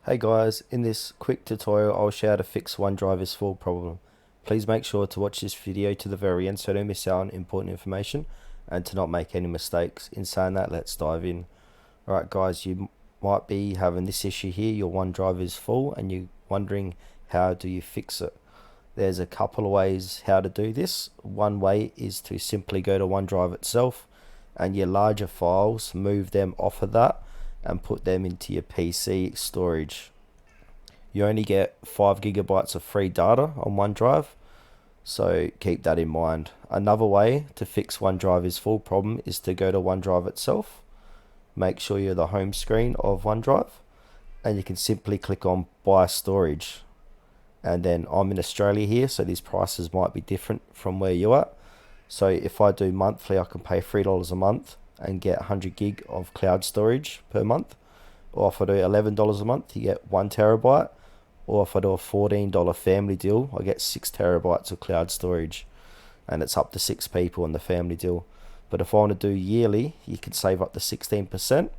Hey guys, in this quick tutorial I'll show how to fix OneDrive is full problem. Please make sure to watch this video to the very end so don't miss out on important information and to not make any mistakes. In saying that, let's dive in. Alright guys, you might be having this issue here, your OneDrive is full and you're wondering how do you fix it. There's a couple of ways how to do this. One way is to simply go to OneDrive itself and your larger files, move them off of that and put them into your PC storage. You only get 5 gigabytes of free data on OneDrive, so keep that in mind. Another way to fix OneDrive is full problem is to go to OneDrive itself, make sure you're the home screen of OneDrive, and you can simply click on buy storage. And then I'm in Australia here, so these prices might be different from where you're at. So if I do monthly, I can pay $3 a month and get 100 gig of cloud storage per month. Or if I do $11 a month, you get 1 terabyte. Or if I do a $14 family deal, I get 6 terabytes of cloud storage. And it's up to 6 people in the family deal. But if I want to do yearly, you can save up to 16%.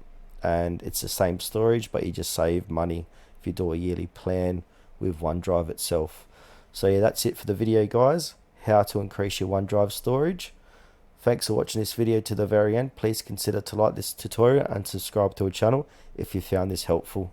And it's the same storage, but you just save money if you do a yearly plan with OneDrive itself. So yeah, that's it for the video guys. How to increase your OneDrive storage. Thanks for watching this video to the very end. Please consider to like this tutorial and subscribe to our channel if you found this helpful.